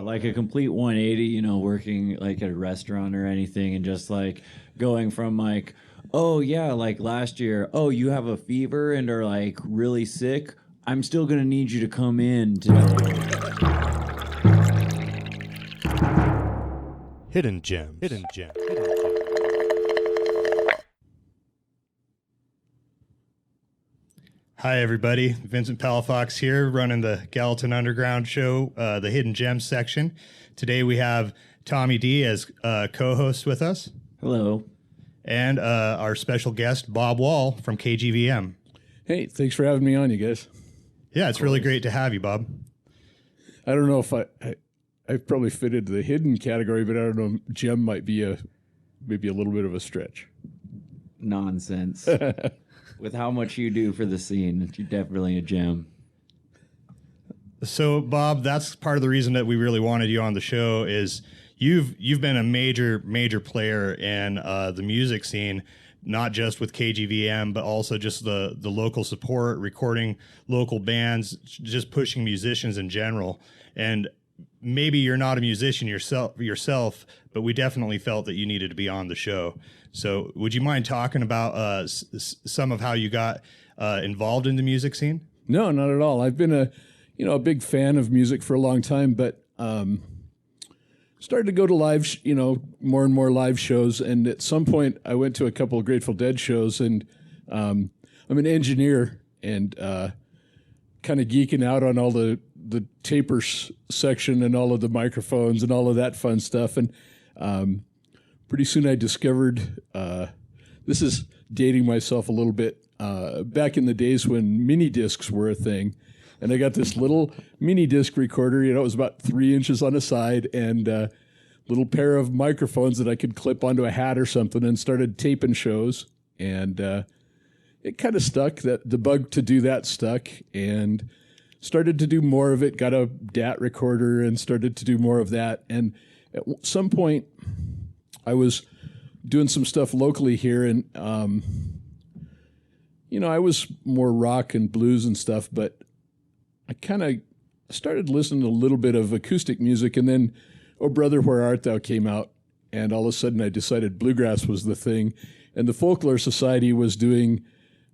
like a complete 180, working like at a restaurant or anything, and just like going from like, oh yeah, like last year, oh, you have a fever and are like really sick. I'm still gonna need you to come in to. Hidden gem. Hidden gem. Hi, everybody. Vincent Palafox here, running the Gallatin Underground show, the Hidden Gems section. Today we have Tommy D as co-host with us. Hello. And our special guest, Bob Wall from KGVM. Hey, thanks for having me on, you guys. Yeah, it's really great to have you, Bob. I don't know if I probably fit into the hidden category, but I don't know. Gem might be maybe a little bit of a stretch. Nonsense. With how much you do for the scene, you're definitely a gem. So, Bob, that's part of the reason that we really wanted you on the show is you've been a major player in the music scene, not just with KGVM, but also just the local support, recording local bands, just pushing musicians in general. And maybe you're not a musician yourself, but we definitely felt that you needed to be on the show. So would you mind talking about some of how you got involved in the music scene? No, not at all. I've been a big fan of music for a long time, but started to go to live, more and more live shows. And at some point I went to a couple of Grateful Dead shows, and I'm an engineer and kind of geeking out on all the tapers section and all of the microphones and all of that fun stuff. And pretty soon I discovered, this is dating myself a little bit, back in the days when mini discs were a thing. And I got this little mini disc recorder, it was about 3 inches on a side, and a little pair of microphones that I could clip onto a hat or something, and started taping shows. And it kind of stuck, that the bug to do that stuck, and started to do more of it, got a DAT recorder and started to do more of that. And at some point I was doing some stuff locally here, and, I was more rock and blues and stuff, but I kind of started listening to a little bit of acoustic music, and then Oh Brother, Where Art Thou came out, and all of a sudden I decided bluegrass was the thing. And the Folklore Society was doing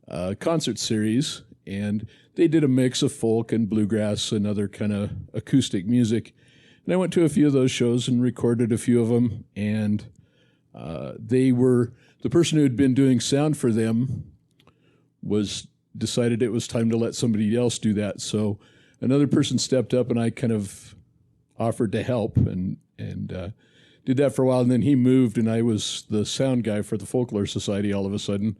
a concert series, and they did a mix of folk and bluegrass and other kind of acoustic music. And I went to a few of those shows and recorded a few of them, and the person who had been doing sound for them decided it was time to let somebody else do that. So another person stepped up, and I kind of offered to help and did that for a while. And then he moved, and I was the sound guy for the Folklore Society all of a sudden,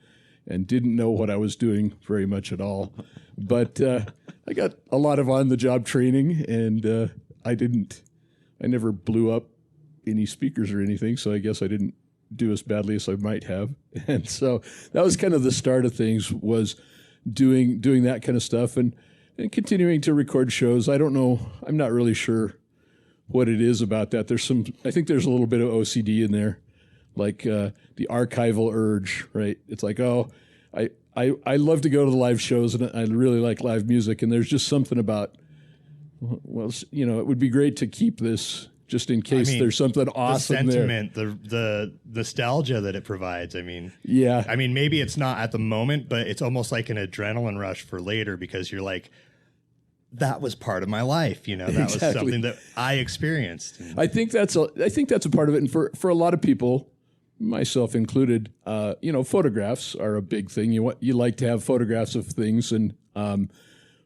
and didn't know what I was doing very much at all. But I got a lot of on-the-job training, and I never blew up any speakers or anything, so I guess I didn't do as badly as I might have. And so that was kind of the start of things, was doing that kind of stuff and continuing to record shows. I don't know, I'm not really sure what it is about that. I think there's a little bit of OCD in there, like the archival urge, right? It's like, oh, I love to go to the live shows, and I really like live music, and there's just something about, well, it would be great to keep this just in case there's something awesome there. The sentiment, the nostalgia that it provides. Yeah. Maybe it's not at the moment, but it's almost like an adrenaline rush for later, because you're like, that was part of my life. That Exactly. was something that I experienced. I think that's a part of it. And for a lot of people, myself included, photographs are a big thing. You like to have photographs of things. And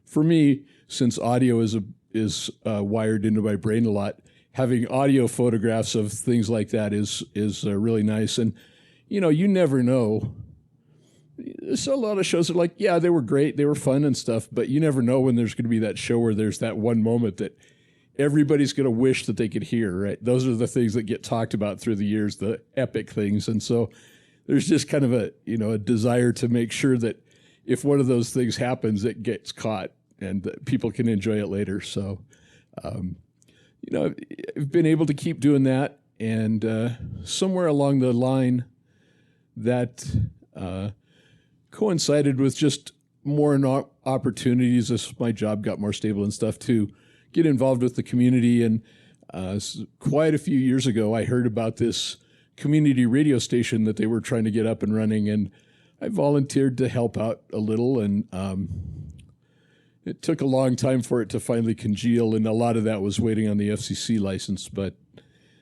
for me, since audio is wired into my brain a lot, having audio photographs of things like that is really nice. And, you never know. There's a lot of shows that are like, yeah, they were great, they were fun and stuff, but you never know when there's going to be that show where there's that one moment that everybody's going to wish that they could hear, right? Those are the things that get talked about through the years, the epic things. And so there's just kind of a desire to make sure that if one of those things happens, it gets caught and that people can enjoy it later. So, I've been able to keep doing that. And somewhere along the line that coincided with just more opportunities as my job got more stable and stuff to get involved with the community. And quite a few years ago, I heard about this community radio station that they were trying to get up and running, and I volunteered to help out a little, and it took a long time for it to finally congeal, and a lot of that was waiting on the FCC license, but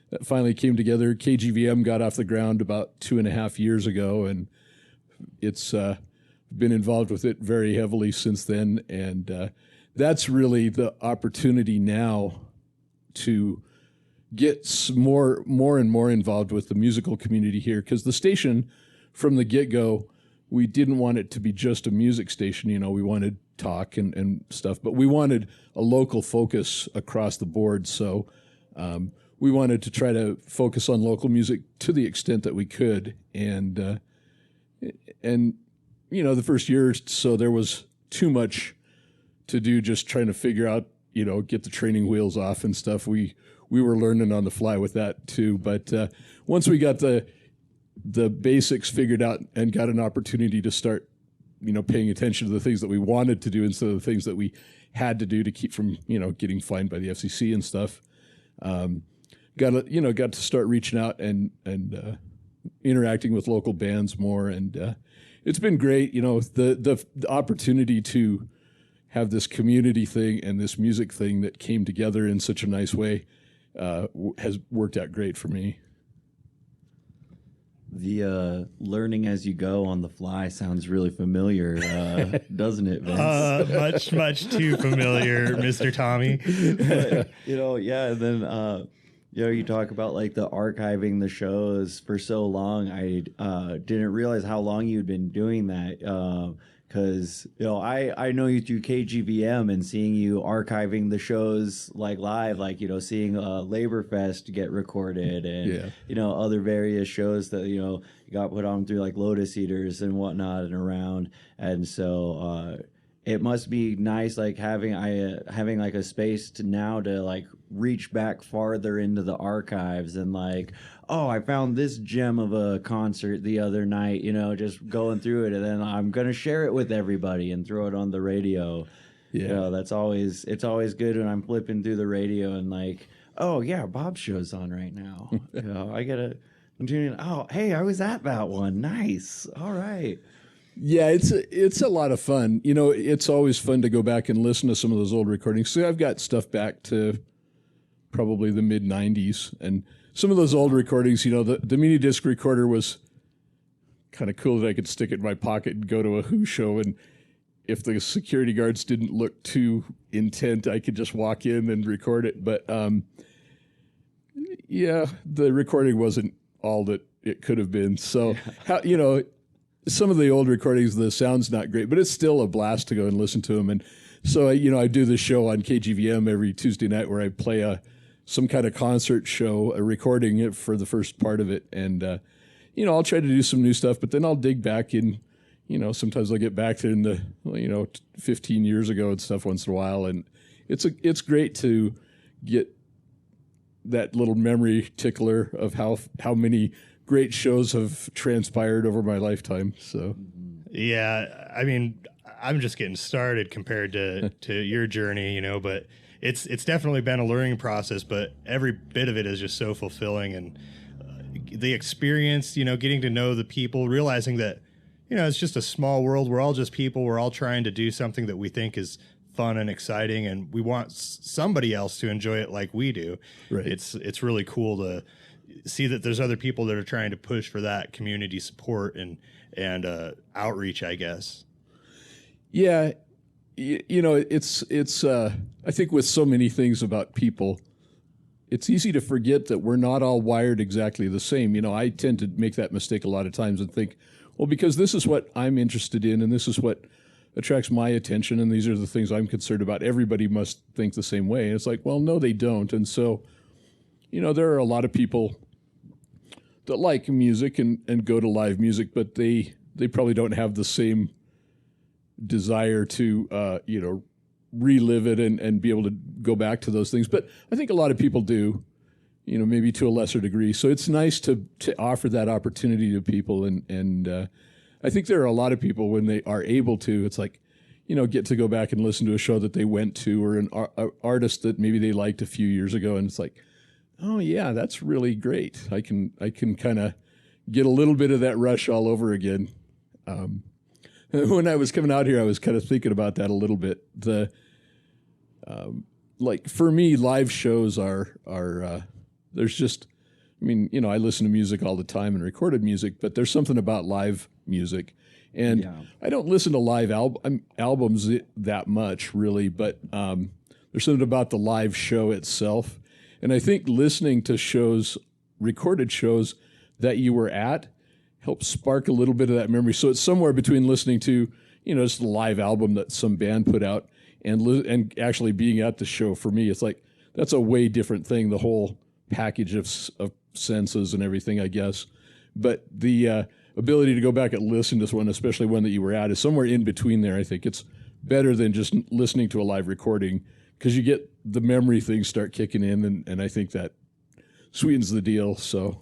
that finally came together. KGVM got off the ground about 2.5 years ago, and it's been involved with it very heavily since then, and that's really the opportunity now to get more and more involved with the musical community here, because the station, from the get-go, we didn't want it to be just a music station. You know, we wanted talk and stuff, but we wanted a local focus across the board. So we wanted to try to focus on local music to the extent that we could. And you know, the first year or so, there was too much to do just trying to figure out, you know, get the training wheels off and stuff. We were learning on the fly with that too. But once we got the basics figured out and got an opportunity to start, you know, paying attention to the things that we wanted to do instead of the things that we had to do to keep from, you know, getting fined by the FCC and stuff. Got to start reaching out and interacting with local bands more, and it's been great. You know, the opportunity to have this community thing and this music thing that came together in such a nice way has worked out great for me. The learning as you go on the fly sounds really familiar, doesn't it, Vince? Much too familiar, Mr. Tommy. But, you know, yeah, and then you know, you talk about like the archiving the shows for so long. I didn't realize how long you'd been doing that. Because, you know, I know you through KGVM, and seeing you archiving the shows like live, like, you know, seeing Labor Fest get recorded, and, you know, other various shows that, you know, got put on through like Lotus Eaters and whatnot and around. And so it must be nice, like having like a space to now to like reach back farther into the archives and like, oh, I found this gem of a concert the other night, you know, just going through it, and then I'm gonna share it with everybody and throw it on the radio. Yeah, you know, it's always good when I'm flipping through the radio and like, oh yeah, Bob's show's on right now. You know, I'm tuning in. Oh, hey, I was at that one. Nice. All right. Yeah, it's a lot of fun. You know, it's always fun to go back and listen to some of those old recordings. So I've got stuff back to probably the mid 90s, and some of those old recordings, you know, the mini disc recorder was kind of cool that I could stick it in my pocket and go to a Who show, and if the security guards didn't look too intent, I could just walk in and record it. But yeah, the recording wasn't all that it could have been. So, you know, some of the old recordings, the sound's not great, but it's still a blast to go and listen to them. And so, you know, I do this show on KGVM every Tuesday night where I play some kind of concert show, recording it for the first part of it. And, you know, I'll try to do some new stuff, but then I'll dig back in, you know, sometimes I'll get back to in the, you know, 15 years ago and stuff once in a while. And it's great to get that little memory tickler of how many great shows have transpired over my lifetime. So, yeah, I mean, I'm just getting started compared to your journey, you know, but it's definitely been a learning process, but every bit of it is just so fulfilling. And the experience, you know, getting to know the people, realizing that, you know, it's just a small world. We're all just people. We're all trying to do something that we think is fun and exciting, and we want somebody else to enjoy it like we do. Right. It's really cool to see that there's other people that are trying to push for that community support and outreach, I guess. Yeah. You know, it's I think with so many things about people, it's easy to forget that we're not all wired exactly the same. You know, I tend to make that mistake a lot of times and think, well, because this is what I'm interested in and this is what attracts my attention and these are the things I'm concerned about, everybody must think the same way. And it's like, well, no, they don't. And so, you know, there are a lot of people that like music and go to live music, but they probably don't have the same desire to, you know, relive it and be able to go back to those things. But I think a lot of people do, you know, maybe to a lesser degree. So it's nice to offer that opportunity to people. And I think there are a lot of people when they are able to, it's like, you know, get to go back and listen to a show that they went to or an artist that maybe they liked a few years ago. And it's like, oh yeah, that's really great. I can kind of get a little bit of that rush all over again. When I was coming out here, I was kind of thinking about that a little bit. Like for me, live shows are there's just, I mean, you know, I listen to music all the time and recorded music, but there's something about live music. And I don't listen to live albums that much, really, but there's something about the live show itself. And I think listening to shows, recorded shows that you were at, helps spark a little bit of that memory. So it's somewhere between listening to, you know, just the live album that some band put out and actually being at the show. For me, it's like, that's a way different thing, the whole package of senses and everything, I guess. But the ability to go back and listen to one, especially one that you were at, is somewhere in between there. I think it's better than just listening to a live recording, because you get the memory things start kicking in, and I think that sweetens the deal. So,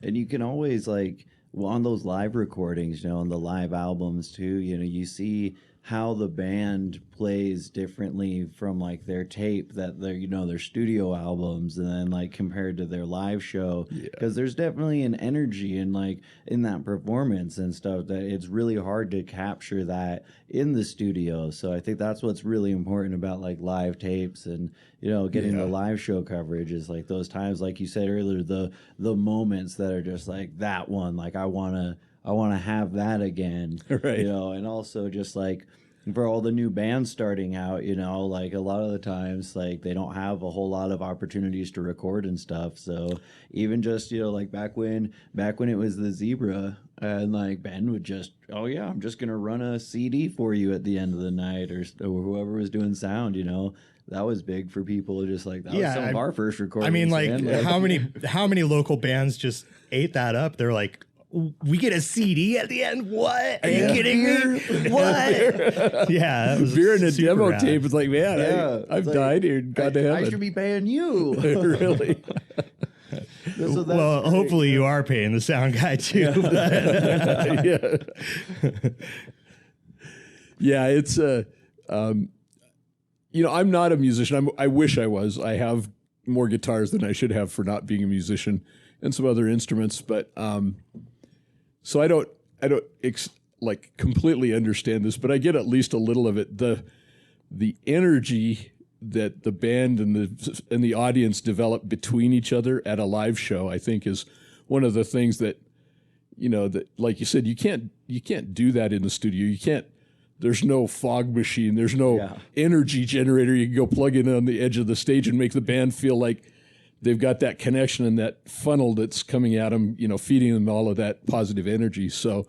and you can always, like, well, on those live recordings, you know, on the live albums too, you know, you see how the band plays differently from like their tape, that their, you know, their studio albums, and then like compared to their live show, because there's definitely an energy in like in that performance and stuff that it's really hard to capture that in the studio. So I think that's what's really important about like live tapes and, you know, getting the live show coverage is like those times, like you said earlier, the moments that are just like that one, like I want to have that again, right? You know, and also just like for all the new bands starting out, you know, like a lot of the times, like they don't have a whole lot of opportunities to record and stuff. So even just, you know, like back when it was the Zebra, and like Ben would just, oh yeah, I'm just gonna run a CD for you at the end of the night, or whoever was doing sound, you know. That was big for people. Just like that was some of our first recordings. I mean, like how many local bands just ate that up? They're like, we get a CD at the end? What? Are you kidding me? What? Yeah, that was beer in a demo rad. tape. It's like, man, I've died here and gone to heaven. I should be paying you. Really? So well, great. Hopefully you are paying the sound guy too. Yeah, it's you know, I'm not a musician. I wish I was. I have more guitars than I should have for not being a musician, and some other instruments, but so I don't like completely understand this, but I get at least a little of it. The energy that the band and the audience develop between each other at a live show, I think, is one of the things that, you know, that, like you said, you can't do that in the studio. You can't. There's no fog machine. There's no energy generator you can go plug in on the edge of the stage and make the band feel like they've got that connection and that funnel that's coming at them, you know, feeding them all of that positive energy. So,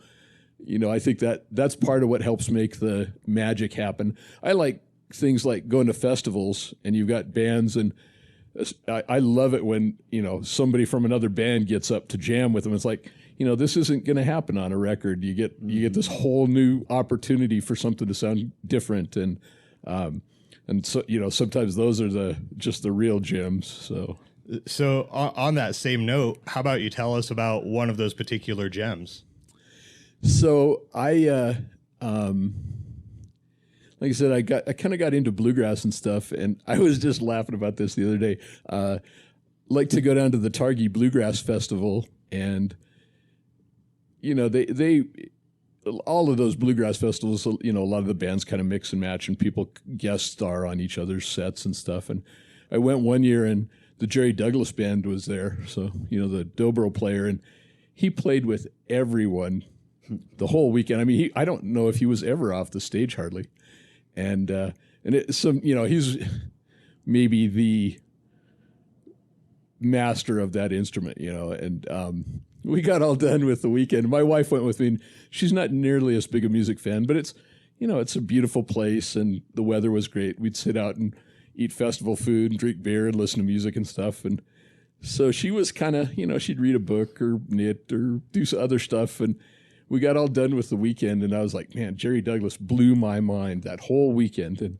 you know, I think that's part of what helps make the magic happen. I like things like going to festivals and you've got bands, and I love it when, you know, somebody from another band gets up to jam with them. It's like, you know, this isn't going to happen on a record. You get this whole new opportunity for something to sound different, and so, you know, sometimes those are just the real gems. So on that same note, how about you tell us about one of those particular gems? So like I said, I kind of got into bluegrass and stuff, and I was just laughing about this the other day. Like to go down to the Targhee Bluegrass Festival, and you know, they all of those bluegrass festivals, you know, a lot of the bands kind of mix and match, and people guest star on each other's sets and stuff. And I went one year, and the Jerry Douglas band was there, so, you know, the dobro player, and he played with everyone the whole weekend. I mean, I don't know if he was ever off the stage hardly, and you know, he's maybe the master of that instrument, you know, and we got all done with the weekend. My wife went with me, and she's not nearly as big a music fan, but it's, you know, it's a beautiful place, and the weather was great. We'd sit out and eat festival food and drink beer and listen to music and stuff. And so she was kind of, you know, she'd read a book or knit or do some other stuff. And we got all done with the weekend, and I was like, man, Jerry Douglas blew my mind that whole weekend. And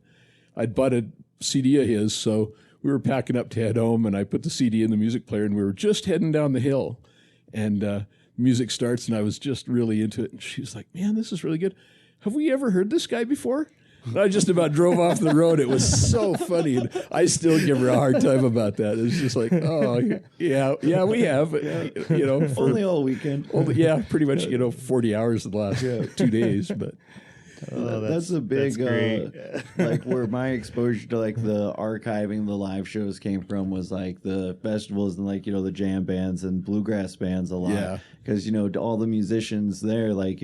I'd bought a CD of his, so we were packing up to head home, and I put the CD in the music player, and we were just heading down the hill. And music starts, and I was just really into it. And she was like, man, this is really good. Have we ever heard this guy before? I just about drove off the road. It was so funny. And I still give her a hard time about that. It's just like, oh, yeah, we have, you know. Only all weekend. Yeah, pretty much, 40 hours in the last 2 days. But that's a big, great. like where my exposure to like the archiving, the live shows came from was like the festivals and like, the jam bands and bluegrass bands a lot. Yeah. Because, all the musicians there, like,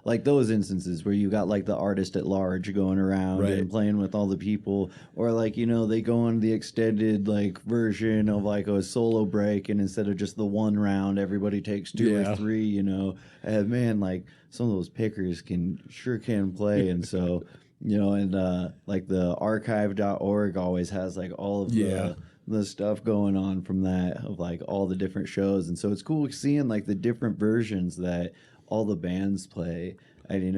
like those instances where you got like the artist at large going around Right. and playing with all the people, or like, they go on the extended like version of like a solo break, and instead of just the one round, everybody takes two Yeah. or three, and man, like some of those pickers can play. And so, and like the archive.org always has like all of the stuff going on from that, of like all the different shows. And so it's cool seeing like the different versions that all the bands play, and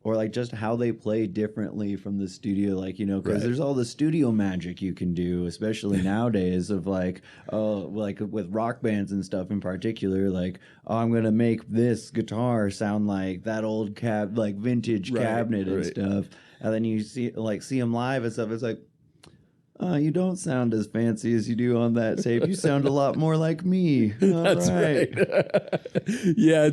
or like just how they play differently from the studio, like, because Right. there's all the studio magic you can do, especially nowadays, of like, like with rock bands and stuff in particular, like, I'm going to make this guitar sound like that old like vintage Right, cabinet and right. stuff. And then you see them live and stuff. It's like, you don't sound as fancy as you do on that tape. You sound a lot more like me. All That's right. Yeah,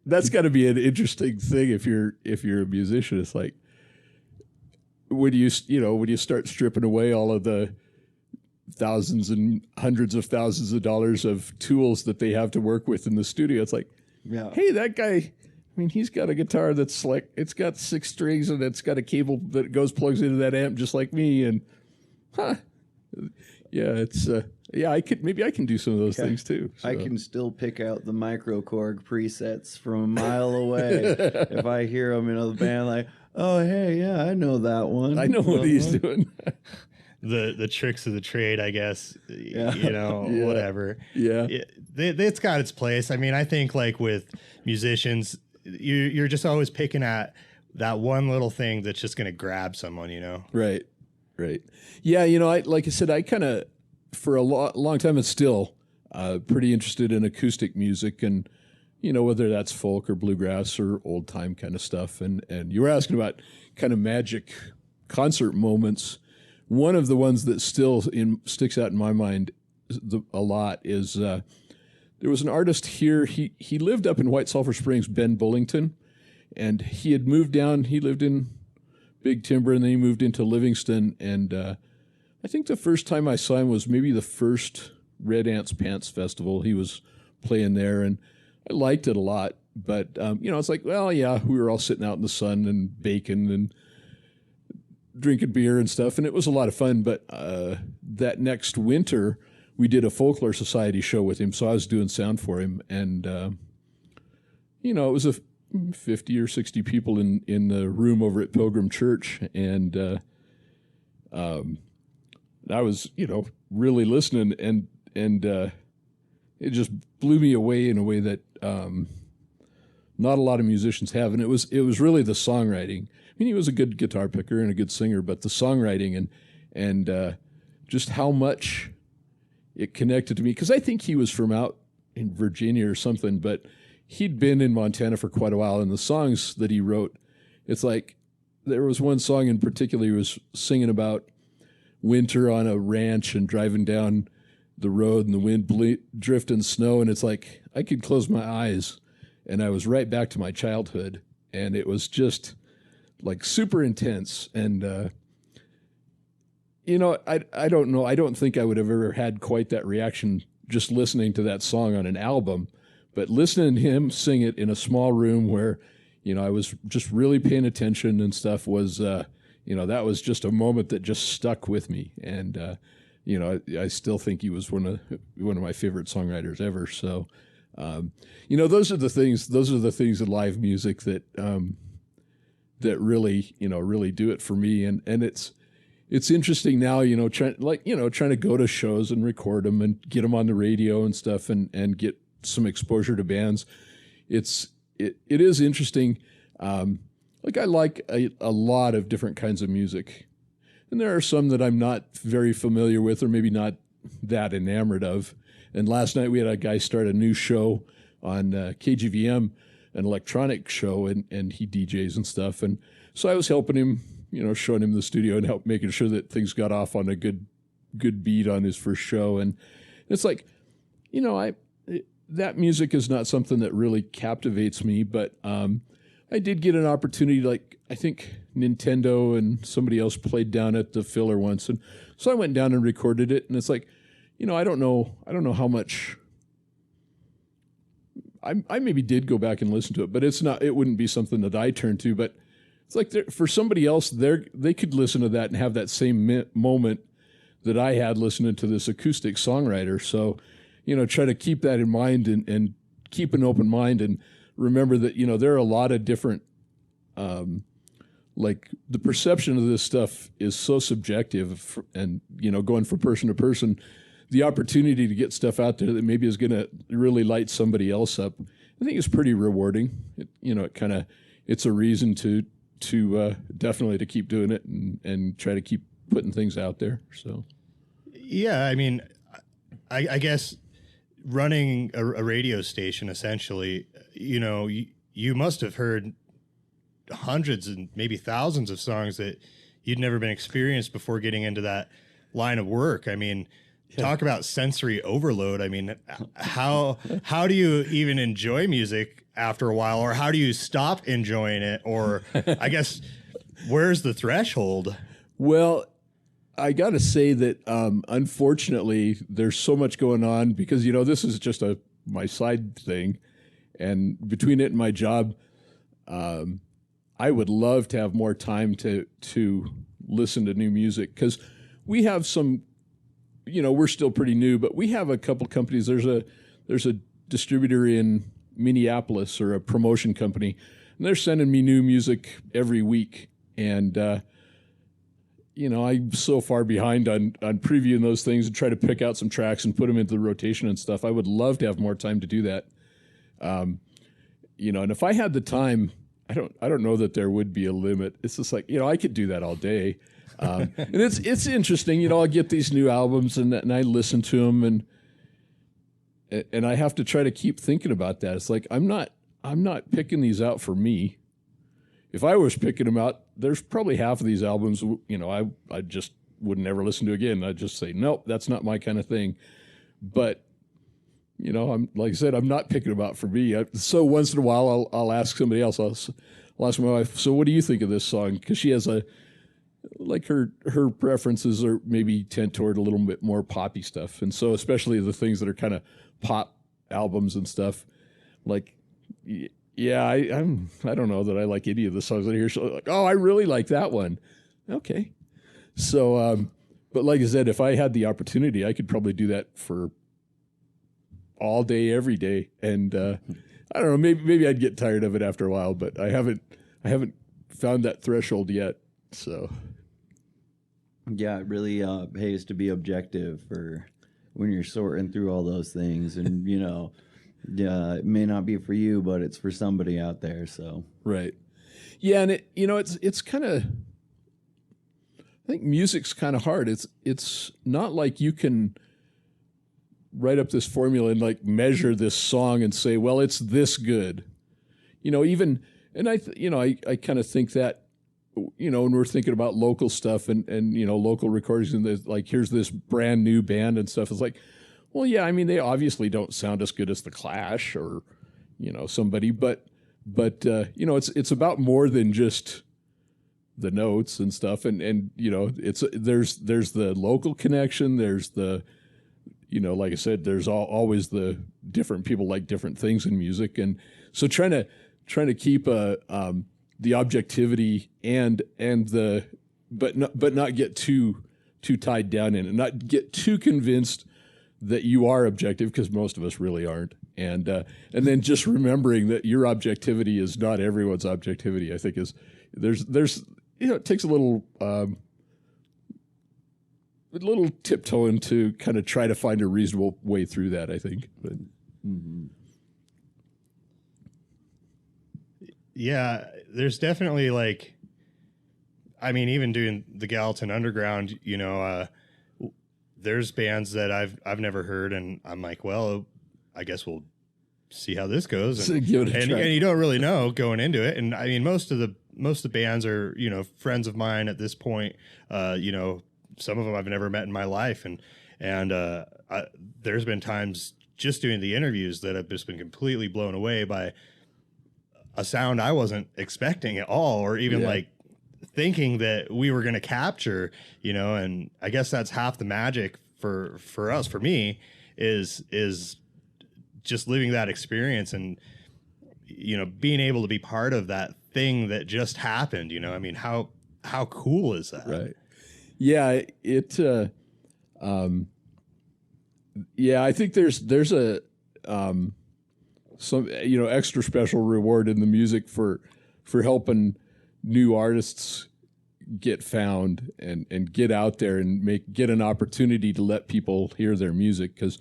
that's got to be an interesting thing if you're a musician. It's like when you start stripping away all of the thousands and hundreds of thousands of dollars of tools that they have to work with in the studio. It's like, Yeah. hey, that guy, I mean, he's got a guitar that's like, it's got 6 strings and it's got a cable that plugs into that amp just like me. And yeah, it's I can do some of those things too. So. I can still pick out the microKORG presets from a mile away. If I hear them in a band, like, oh, hey, yeah, I know that one. I know what he's doing. The tricks of the trade, I guess, Yeah. whatever. Yeah. It's got its place. I mean, I think like with musicians, you're just always picking at that one little thing that's just going to grab someone, Right. Yeah, like I said, I kind of, for a long time, and still pretty interested in acoustic music, and whether that's folk or bluegrass or old time kind of stuff. And you were asking about kind of magic concert moments. One of the ones that still sticks out in my mind a lot is there was an artist here. He lived up in White Sulphur Springs, Ben Bullington, and he had moved down. He lived in Big Timber, and then he moved into Livingston. And I think the first time I saw him was maybe the first Red Ants Pants Festival. He was playing there, and I liked it a lot. But, it's like, well, yeah, we were all sitting out in the sun and baking and drinking beer and stuff, and it was a lot of fun. But that next winter, we did a Folklore Society show with him, so I was doing sound for him. And, it was a 50 or 60 people in the room over at Pilgrim Church, and I was really listening, and it just blew me away in a way that not a lot of musicians have. And it was really the songwriting. I mean, he was a good guitar picker and a good singer, but the songwriting and just how much it connected to me, because I think he was from out in Virginia or something, but he'd been in Montana for quite a while, and the songs that he wrote, it's like there was one song in particular he was singing about winter on a ranch and driving down the road and the wind drifting snow, and it's like I could close my eyes and I was right back to my childhood, and it was just like super intense. And I don't know, I don't think I would have ever had quite that reaction just listening to that song on an album. But listening to him sing it in a small room where, I was just really paying attention and stuff was, that was just a moment that just stuck with me. And, I still think he was one of my favorite songwriters ever. So, those are the things in live music that really do it for me. And it's interesting now, trying to go to shows and record them and get them on the radio and stuff and get some exposure to bands. It is interesting. I like a lot of different kinds of music, and there are some that I'm not very familiar with or maybe not that enamored of. And last night we had a guy start a new show on KGVM, an electronic show, and he DJs and stuff. And So I was helping him, showing him the studio and making sure that things got off on a good beat on his first show. And it's like, that music is not something that really captivates me, but I did get an opportunity, like I think Nintendo and somebody else played down at the Filler once, and so I went down and recorded it. And it's like, I don't know how much. I maybe did go back and listen to it, but it wouldn't be something that I turn to. But it's like for somebody else, they could listen to that and have that same moment that I had listening to this acoustic songwriter. So, try to keep that in mind and keep an open mind and remember that, there are a lot of different, like the perception of this stuff is so subjective and, going from person to person, the opportunity to get stuff out there that maybe is going to really light somebody else up, I think is pretty rewarding. It's a reason to definitely to keep doing it and try to keep putting things out there. So, yeah, I mean, I guess running a radio station, essentially, you must have heard hundreds and maybe thousands of songs that you'd never been experienced before getting into that line of work. I mean, talk about sensory overload. I mean, how do you even enjoy music after a while, or how do you stop enjoying it? Or I guess, where's the threshold? Well, I got to say that unfortunately, there's so much going on because, this is just my side thing. And between it and my job, I would love to have more time to listen to new music because we have some, we're still pretty new, but we have a couple companies. There's a distributor in Minneapolis or a promotion company, and they're sending me new music every week. And, I'm so far behind on previewing those things and try to pick out some tracks and put them into the rotation and stuff. I would love to have more time to do that. And if I had the time, I don't know that there would be a limit. It's just like, I could do that all day. And it's interesting, I'll get these new albums and I listen to them and I have to try to keep thinking about that. It's like, I'm not picking these out for me. If I was picking them out, there's probably half of these albums, I just would never listen to again. I'd just say, nope, that's not my kind of thing. But, I'm like I said, I'm not picking them out for me. So once in a while, I'll ask somebody else. I'll ask my wife, so what do you think of this song? Because she has her preferences are maybe tend toward a little bit more poppy stuff. And so especially the things that are kind of pop albums and stuff, like, yeah, I don't know that I like any of the songs that I hear. So like, oh, I really like that one. Okay. So, but like I said, if I had the opportunity, I could probably do that for all day, every day. And I don't know, maybe I'd get tired of it after a while, but I haven't found that threshold yet. So, yeah, it really pays to be objective for when you're sorting through all those things, and yeah, it may not be for you, but it's for somebody out there. So right, yeah, and it's kind of, I think music's kind of hard. It's not like you can write up this formula and like measure this song and say, well, it's this good, even, and I kind of think that, when we're thinking about local stuff and local recordings and there's like, here's this brand new band and stuff. It's like, well, yeah, I mean, they obviously don't sound as good as the Clash or, somebody, but it's about more than just the notes and stuff. And there's the local connection. There's the, like I said, there's always the different people like different things in music. And so trying to keep the objectivity and the, but not get too tied down in it, not get too convinced that you are objective, because most of us really aren't. And then just remembering that your objectivity is not everyone's objectivity, I think there's it takes a little tiptoeing to kind of try to find a reasonable way through that, I think. But yeah, there's definitely even doing the Gallatin Underground, there's bands that I've never heard, and I'm like, well, I guess we'll see how this goes. And you don't really know going into it. And I mean, most of most of the bands are, you know, friends of mine at this point. You know, some of them I've never met in my life, and there's been times just doing the interviews that I've just been completely blown away by a sound I wasn't expecting at all, or even like thinking that we were going to capture, you know. And I guess that's half the magic for us, for me, is just living that experience and, you know, being able to be part of that thing that just happened, you know. I mean, how cool is that? Right. Yeah, yeah, I think there's a some, you know, extra special reward in the music for helping new artists get found and get out there and get an opportunity to let people hear their music, because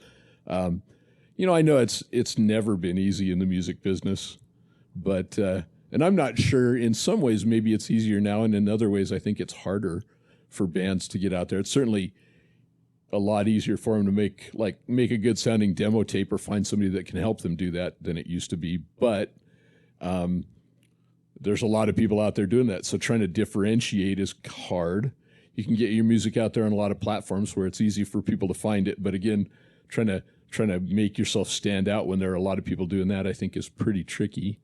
you know, I know it's never been easy in the music business, but and I'm not sure, in some ways maybe it's easier now, and in other ways I think it's harder for bands to get out there. It's certainly a lot easier for them to make a good sounding demo tape or find somebody that can help them do that than it used to be. But there's a lot of people out there doing that. So trying to differentiate is hard. You can get your music out there on a lot of platforms where it's easy for people to find it. But again, trying to make yourself stand out when there are a lot of people doing that, I think, is pretty tricky.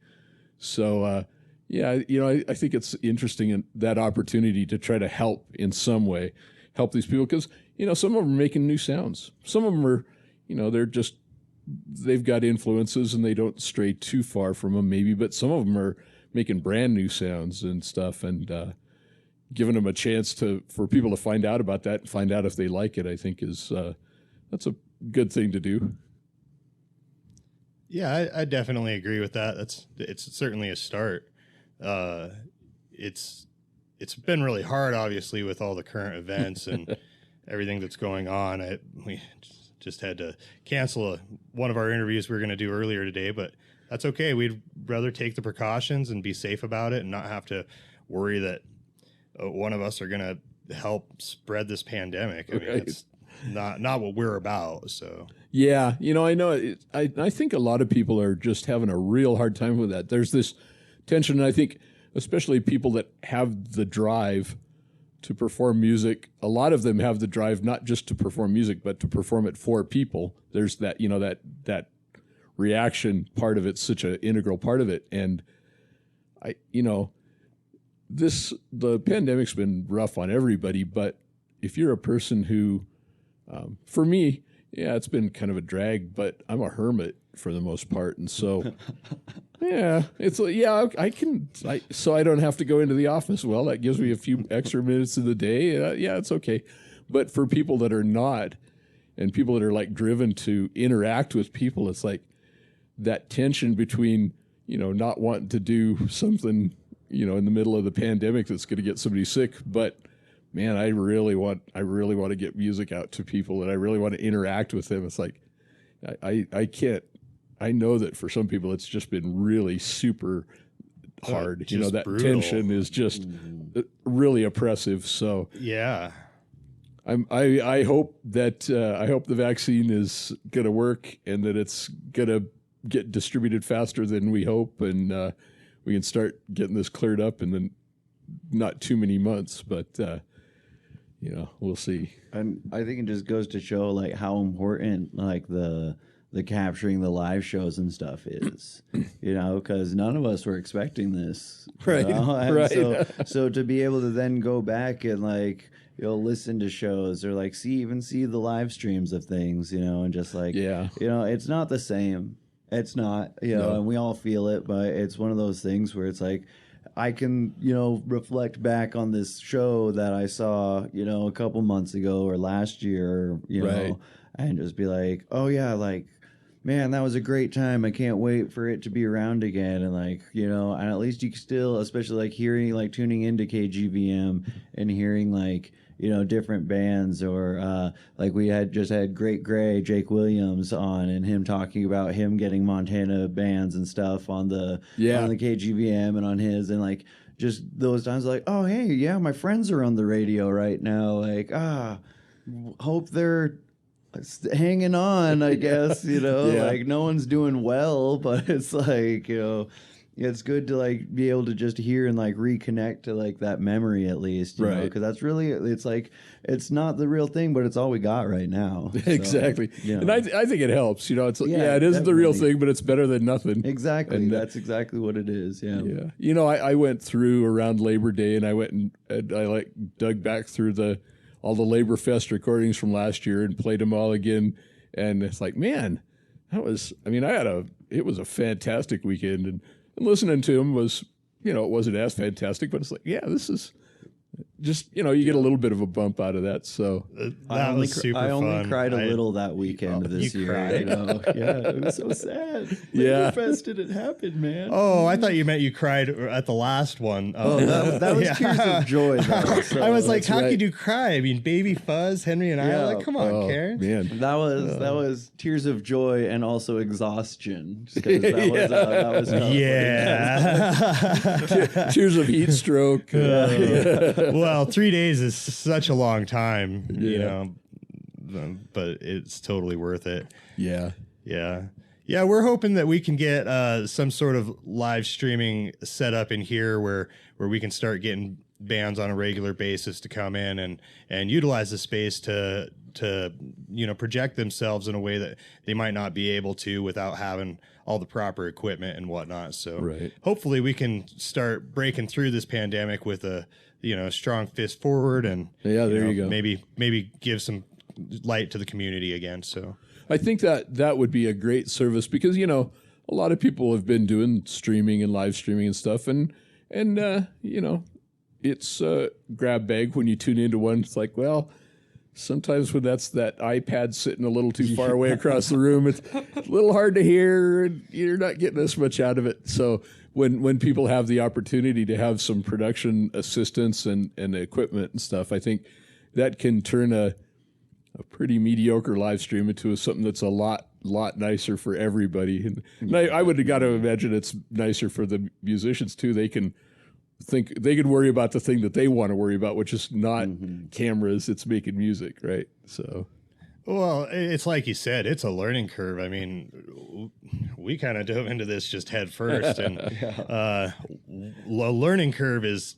So, yeah, you know, I think it's interesting in that opportunity to try to help in some way, help these people, because, you know, some of them are making new sounds. Some of them are, you know, they've got influences and they don't stray too far from them maybe, but some of them are making brand new sounds and stuff, and giving them a chance for people to find out about that and find out if they like it, I think that's a good thing to do. Yeah, I definitely agree with that. It's certainly a start. It's been really hard, obviously, with all the current events and everything that's going on. We just had to cancel one of our interviews we were going to do earlier today, but that's okay. We'd rather take the precautions and be safe about it and not have to worry that one of us are going to help spread this pandemic. I mean, it's not what we're about. So yeah, you know, I know. I think a lot of people are just having a real hard time with that. There's this tension, and I think especially people that have the drive to perform music, a lot of them have the drive not just to perform music, but to perform it for people. There's that, you know, that reaction part of it's such an integral part of it. And you know, the pandemic's been rough on everybody, but if you're a person who, for me, yeah, it's been kind of a drag, but I'm a hermit for the most part. And so, yeah, so I don't have to go into the office. Well, that gives me a few extra minutes of the day. Yeah, it's okay. But for people that are not, and people that are like driven to interact with people, it's like that tension between, you know, not wanting to do something, you know, in the middle of the pandemic that's going to get somebody sick, but man, I really want to get music out to people, and I really want to interact with them. It's like, I can't. I know that for some people, it's just been really super hard. You know, that brutal tension is just really oppressive. So yeah, I hope that the vaccine is going to work and that it's going to get distributed faster than we hope, and we can start getting this cleared up in the not too many months, but. You know, we'll see. And I think it just goes to show like how important like the capturing the live shows and stuff is, you know, because none of us were expecting this, right? Right. So to be able to then go back and like, you know, listen to shows or like see the live streams of things, you know, and just like, yeah, you know, it's not the same. It's not, you know, and we all feel it, but it's one of those things where it's like, I can, you know, reflect back on this show that I saw, you know, a couple months ago or last year, you know, and just be like, oh yeah, like, man, that was a great time. I can't wait for it to be around again. And like, you know, and at least you can still, especially like hearing, like tuning into KGVM and hearing like, you know, different bands, or like we had Great Gray, Jake Williams on, and him talking about him getting Montana bands and stuff on the KGVM and on his, and like just those times like, oh hey, yeah, my friends are on the radio right now, like hope they're hanging on, I guess, you know, like no one's doing well, but it's like, you know, it's good to like be able to just hear and like reconnect to like that memory at least, you know, because that's really, it's like, it's not the real thing, but it's all we got right now. Exactly. So, you know. And I think it helps, you know, it's Yeah, it isn't the real definitely. thing, but it's better than nothing. Exactly. And, That's exactly what it is. Yeah. yeah. You know, I went through around Labor Day and I went and I like dug back through all the Labor Fest recordings from last year and played them all again. And it's like, man, it was a fantastic weekend. And listening to them was, you know, it wasn't as fantastic, but it's like, yeah, this is just, you know, you get a little bit of a bump out of that. So That was super fun. I only cried a little that weekend this you year. cried? You know? Yeah, it was so sad. Yeah. Fest didn't happen, man. Oh, I thought you meant you cried at the last one. Oh, that was tears of joy. Though, so I was like, how right. could you cry? I mean, Baby Fuzz, Henry, and I Yeah. were like, come on, Karen. man. that was tears of joy and also exhaustion. 'Cause that was tough. Yeah. Tears of heat stroke. Well, 3 days is such a long time, you Yeah. know, but it's totally worth it. Yeah. Yeah. Yeah, we're hoping that we can get some sort of live streaming set up in here where we can start getting bands on a regular basis to come in and utilize the space to you know, project themselves in a way that they might not be able to without having all the proper equipment and whatnot. So Right. hopefully we can start breaking through this pandemic with a, you know, strong fist forward and Yeah, there know, you go. maybe give some light to the community again. So I think that would be a great service because, you know, a lot of people have been doing streaming and live streaming and stuff. And you know, it's a grab bag when you tune into one. It's like, well, sometimes when that's that iPad sitting a little too far away across the room, it's a little hard to hear and you're not getting as much out of it. So when people have the opportunity to have some production assistance and equipment and stuff, I think that can turn a pretty mediocre live stream into something that's a lot nicer for everybody. And I would have got to imagine it's nicer for the musicians too. They can worry about the thing that they want to worry about, which is not cameras. It's making music, right? So, well, it's like you said, it's a learning curve. I mean, we kind of dove into this just head first, and the learning curve is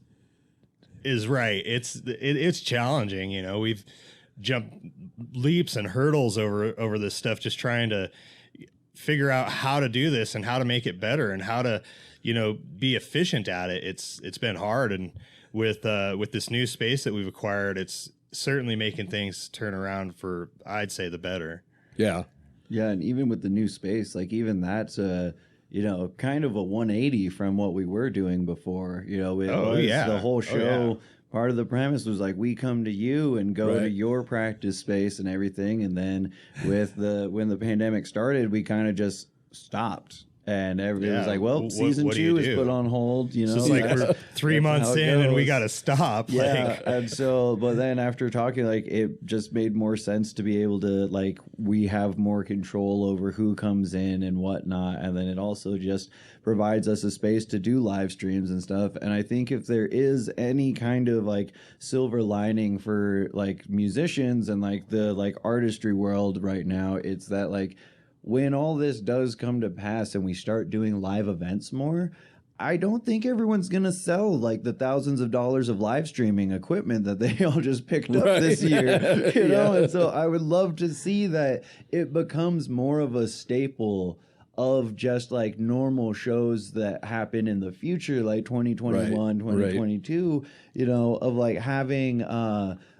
right. It's challenging. You know, we've jumped leaps and hurdles over this stuff, just trying to figure out how to do this and how to make it better and how to, you know, be efficient at it. It's been hard, and with this new space that we've acquired, it's certainly making things turn around for, I'd say, the better. yeah. Yeah, and even with the new space, like even that's you know, kind of a 180 from what we were doing before. You know, the whole show. Part of the premise was like we come to you and go to your practice space and everything, and then when the pandemic started, we kind of just stopped. And everybody was like, well, season what do 2 you is do? put on hold. You know, It's like we're 3 months how it in and we goes. got to stop. Yeah, Like, and so, but then after talking, like, it just made more sense to be able to, like, we have more control over who comes in and whatnot, and then it also just provides us a space to do live streams and stuff. And I think if there is any kind of, like, silver lining for, like, musicians and, like, the, like, artistry world right now, it's that, like, when all this does come to pass and we start doing live events more, I don't think everyone's going to sell like the thousands of dollars of live streaming equipment that they all just picked up this year, you know? And so I would love to see that it becomes more of a staple of just like normal shows that happen in the future, like 2021, 2022, you know, of like having,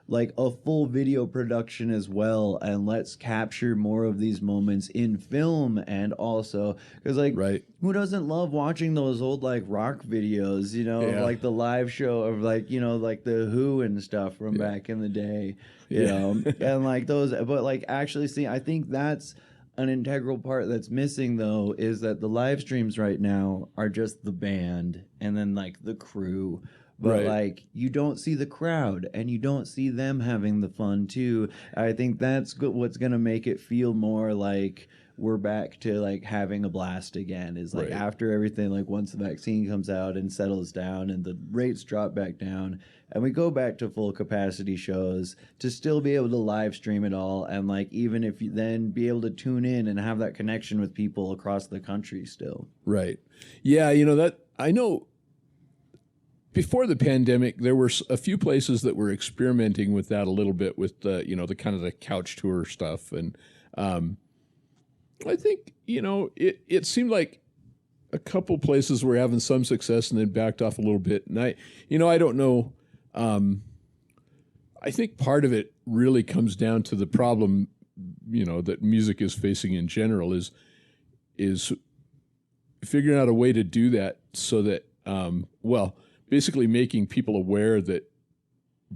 like a full video production as well, and let's capture more of these moments in film. And also because like who doesn't love watching those old like rock videos, you know, of, like the live show of like, you know, like the Who and stuff from back in the day, you know, and like those, but like actually see, I think that's an integral part that's missing though, is that the live streams right now are just the band and then like the crew. but Right. like you don't see the crowd and you don't see them having the fun too. I think that's what's gonna make it feel more like we're back to like having a blast again, is like Right. after everything, like once the vaccine comes out and settles down and the rates drop back down and we go back to full capacity shows, to still be able to live stream it all, and like even if you then be able to tune in and have that connection with people across the country still. Right. Yeah, that I know before the pandemic, there were a few places that were experimenting with that a little bit with the, the kind of the couch tour stuff. And I think, it seemed like a couple places were having some success and then backed off a little bit. And I don't know. I think part of it really comes down to the problem, that music is facing in general is figuring out a way to do that so that, basically making people aware that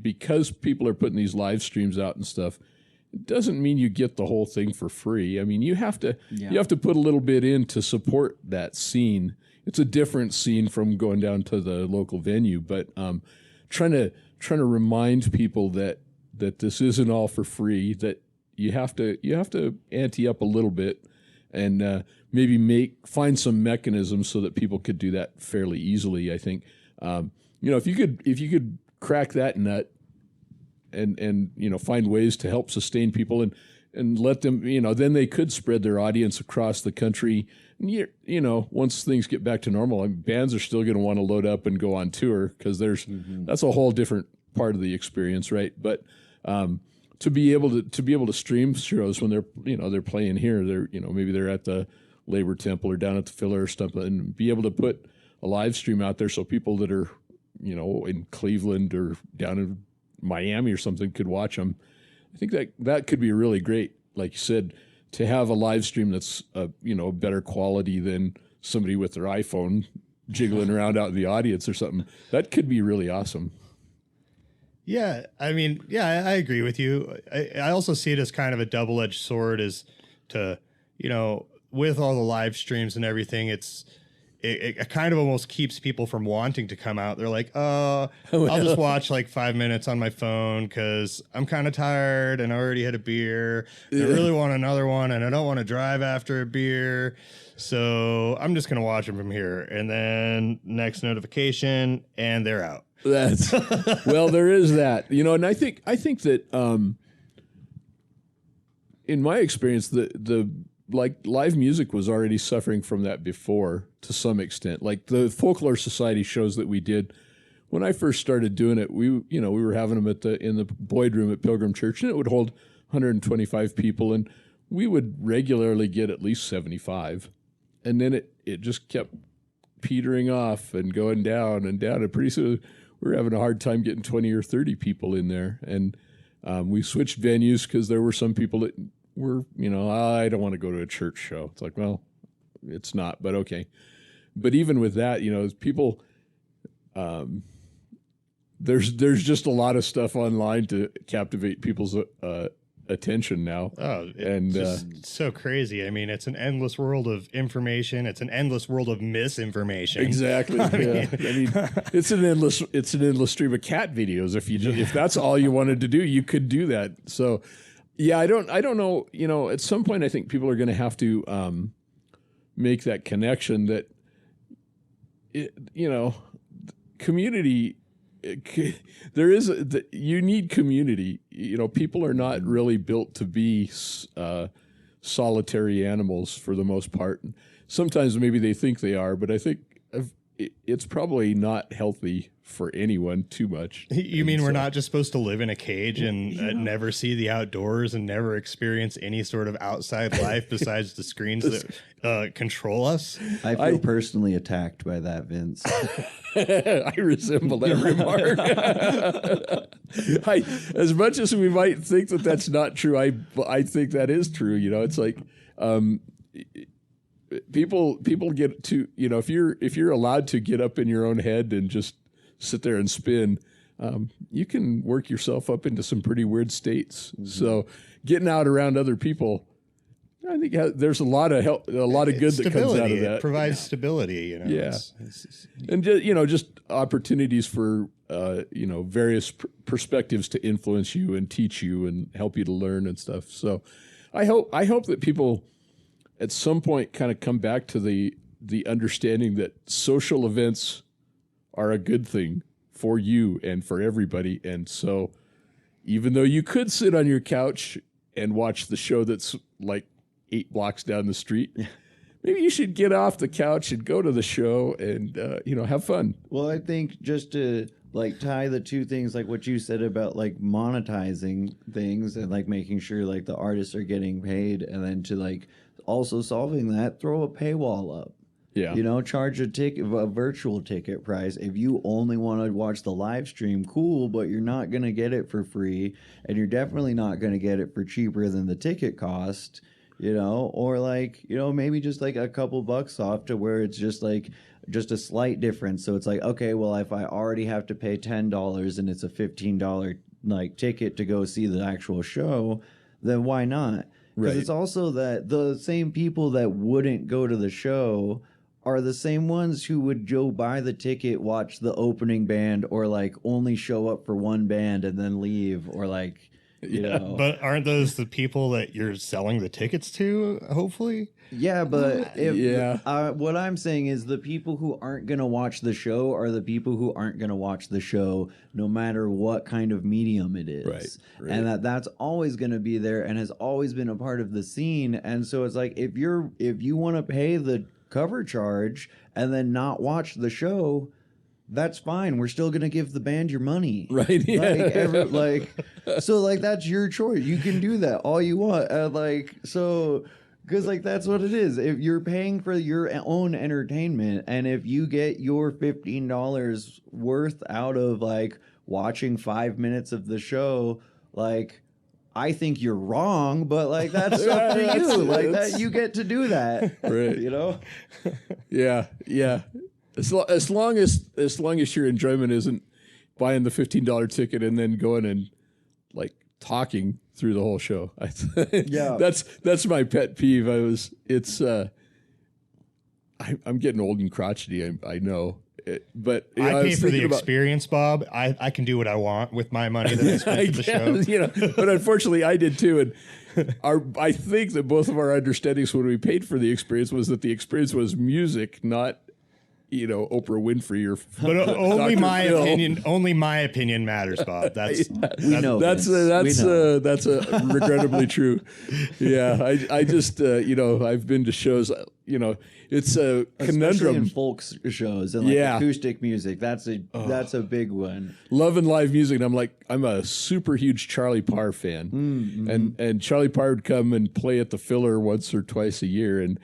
because people are putting these live streams out and stuff, it doesn't mean you get the whole thing for free. I mean, you have to put a little bit in to support that scene. It's a different scene from going down to the local venue, but trying to remind people that this isn't all for free, that you have to ante up a little bit and maybe find some mechanisms so that people could do that fairly easily. I think if you could crack that nut and find ways to help sustain people and let them, then they could spread their audience across the country. And once things get back to normal, I mean, bands are still going to want to load up and go on tour because that's a whole different part of the experience, right? But to be able to stream shows when they're playing here, maybe they're at the Labor Temple or down at the Filler or stuff, and be able to put a live stream out there so people that are in Cleveland or down in Miami or something could watch them. I think that could be really great, like you said, to have a live stream that's better quality than somebody with their iPhone jiggling around out in the audience or something. That could be really awesome. Yeah, I mean, I agree with you. I also see it as kind of a double-edged sword, as to, with all the live streams and everything, it kind of almost keeps people from wanting to come out. They're like, I'll just watch like 5 minutes on my phone because I'm kind of tired and I already had a beer. I really want another one and I don't want to drive after a beer. So I'm just going to watch them from here. And then next notification and they're out. Well, there is that, and I think that in my experience, the live music was already suffering from that before to some extent. Like the Folklore Society shows that we did when I first started doing it, we were having them in the Boyd Room at Pilgrim Church, and it would hold 125 people, and we would regularly get at least 75, and then it just kept petering off and going down and down, and pretty soon we were having a hard time getting 20 or 30 people in there, and we switched venues because there were some people that were, I don't want to go to a church show. It's like, well, it's not, but okay. But even with that, people, there's just a lot of stuff online to captivate people's attention now. Oh, and just so crazy. I mean, it's an endless world of information. It's an endless world of misinformation. Exactly. I mean, it's an endless stream of cat videos. If that's all you wanted to do, you could do that. So, yeah, I don't know. At some point, I think people are going to have to make that connection that, community. You need community. People are not really built to be solitary animals for the most part. Sometimes maybe they think they are, but I think it's probably not healthy for anyone too much. You mean we're not just supposed to live in a cage and never see the outdoors and never experience any sort of outside life besides the screens that control us? I feel personally attacked by that, Vince. I resemble that remark. As much as we might think that that's not true, I think that is true. It's like people get to, if you're allowed to get up in your own head and just sit there and spin, you can work yourself up into some pretty weird states. Mm-hmm. So getting out around other people, I think there's a lot of help, a lot of good that comes out of that. It provides stability, Yeah, and just opportunities for various perspectives to influence you and teach you and help you to learn and stuff. So I hope that people at some point kind of come back to the understanding that social events are a good thing for you and for everybody. And so even though you could sit on your couch and watch the show that's like 8 blocks down the street, maybe you should get off the couch and go to the show and, have fun. Well, I think just to like tie the two things, like what you said about like monetizing things and like making sure like the artists are getting paid, and then to like also solving that, throw a paywall up. Yeah. Charge a virtual ticket price. If you only want to watch the live stream, cool, but you're not going to get it for free, and you're definitely not going to get it for cheaper than the ticket cost, or like, maybe just like a couple bucks off to where it's just like just a slight difference. So it's like, okay, well, if I already have to pay $10 and it's a $15 like ticket to go see the actual show, then why not? Because it's also that the same people that wouldn't go to the show are the same ones who would go buy the ticket, watch the opening band, or like only show up for one band and then leave, or like, But aren't those the people that you're selling the tickets to, hopefully? Yeah, but what I'm saying is the people who aren't going to watch the show are the people who aren't going to watch the show no matter what kind of medium it is. Right. And that's always going to be there and has always been a part of the scene. And so it's like if you want to pay the cover charge and then not watch the show, that's fine. We're still gonna give the band your money, right? Yeah. So that's your choice. You can do that all you want, because that's what it is. If you're paying for your own entertainment, and if you get your $15 worth out of like watching 5 minutes of the show, like, I think you're wrong, but like that's up to you. Like that, you get to do that, right? Yeah. As long as your enjoyment isn't buying the $15 ticket and then going and like talking through the whole show. That's my pet peeve. I'm getting old and crotchety. I know. But I pay for the experience, Bob. I can do what I want with my money that I spent for the show. But unfortunately, I did too. And I think that both of our understandings when we paid for the experience was that the experience was music, not Oprah Winfrey or but only Dr. my Phil. opinion. Only my opinion matters, Bob. That's regrettably true. Yeah, I just I've been to shows. It's a conundrum. Especially in folk shows and acoustic music. That's a big one. Love and live music. And I'm a super huge Charlie Parr fan, and Charlie Parr would come and play at the Filler once or twice a year, and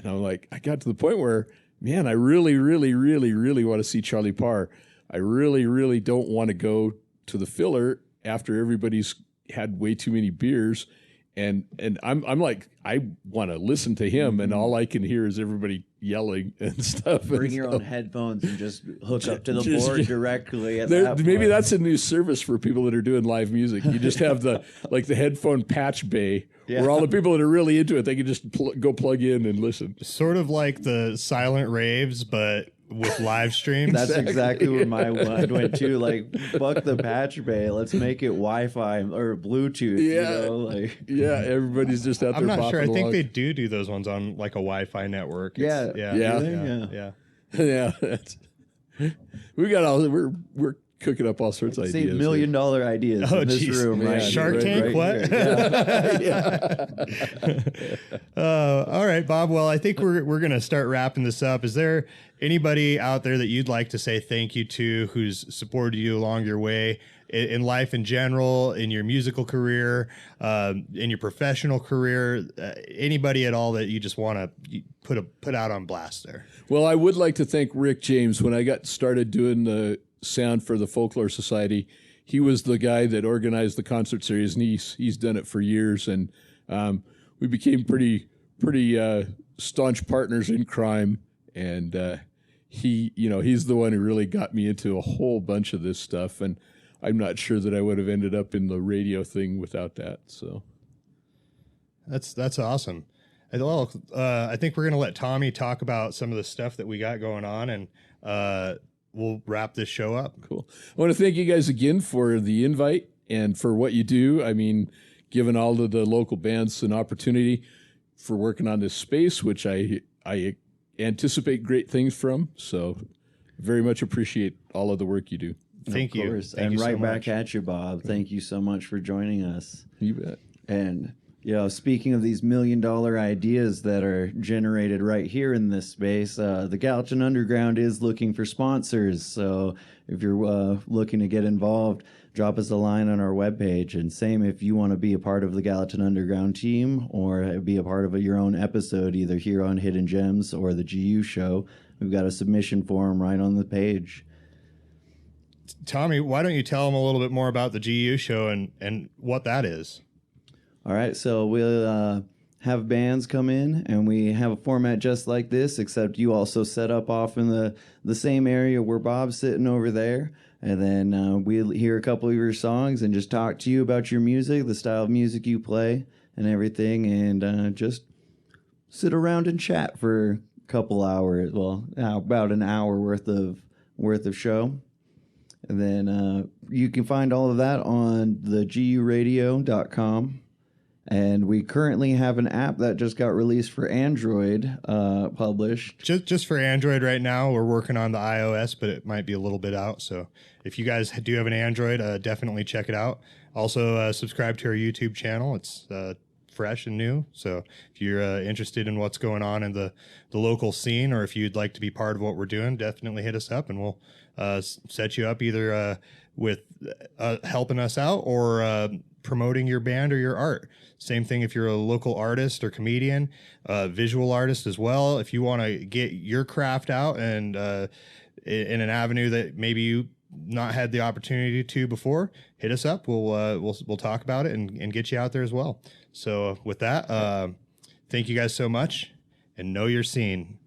I'm like, I got to the point where, man, I really, really, really, really want to see Charlie Parr. I really, really don't want to go to the Filler after everybody's had way too many beers. And I'm like, I want to listen to him, and all I can hear is everybody yelling and stuff. Bring your own headphones and just hook up to the board directly. Maybe that's a new service for people that are doing live music. You just have the headphone patch bay, where all the people that are really into it, they can just go plug in and listen. Sort of like the silent raves, but with live streams. That's exactly where my mind went to. Like, fuck the patch bay. Let's make it Wi-Fi or Bluetooth. Everybody's just out there. I'm not sure. I think along. they do those ones on like a Wi-Fi network. Yeah. We're cooking up all sorts of ideas. $1 million ideas in this room, right? Shark Tank, what? All right, Bob. Well, I think we're going to start wrapping this up. Is there anybody out there that you'd like to say thank you to who's supported you along your way in life in general, in your musical career, in your professional career, anybody at all that you just want to put out on blast there? Well, I would like to thank Rick James. When I got started doing the sound for the Folklore Society, he was the guy that organized the concert series, and he's done it for years. And we became pretty staunch partners in crime. And he's the one who really got me into a whole bunch of this stuff. And I'm not sure that I would have ended up in the radio thing without that. So that's awesome. I think we're going to let Tommy talk about some of the stuff that we got going on. And we'll wrap this show up. Cool. I want to thank you guys again for the invite and for what you do. I mean, giving all of the local bands an opportunity for working on this space, which I anticipate great things from. So very much appreciate all of the work you do. Thank you. Course. Thank and you so right back much. at you, Bob. Thank you so much for joining us. You bet. And, speaking of these $1 million ideas that are generated right here in this space, the Gallatin Underground is looking for sponsors. So if you're looking to get involved, drop us a line on our webpage. And same if you want to be a part of the Gallatin Underground team or be a part of your own episode, either here on Hidden Gems or the GU show, we've got a submission form right on the page. Tommy, why don't you tell them a little bit more about the GU show and what that is? All right, so we'll have bands come in, and we have a format just like this, except you also set up off in the same area where Bob's sitting over there, and then we'll hear a couple of your songs and just talk to you about your music, the style of music you play, and everything, and just sit around and chat for a couple hours, about an hour worth of show. And then you can find all of that on the guradio.com. And we currently have an app that just got released for Android, published. Just for Android right now. We're working on the iOS, but it might be a little bit out. So if you guys do have an Android, definitely check it out. Also, subscribe to our YouTube channel. It's fresh and new. So if you're interested in what's going on in the local scene, or if you'd like to be part of what we're doing, definitely hit us up, and we'll set you up either with helping us out or promoting your band or your art. Same thing if you're a local artist or comedian, visual artist as well. If you want to get your craft out and in an avenue that maybe you not had the opportunity to before, hit us up. We'll talk about it and get you out there as well. So with that, thank you guys so much, and know your scene.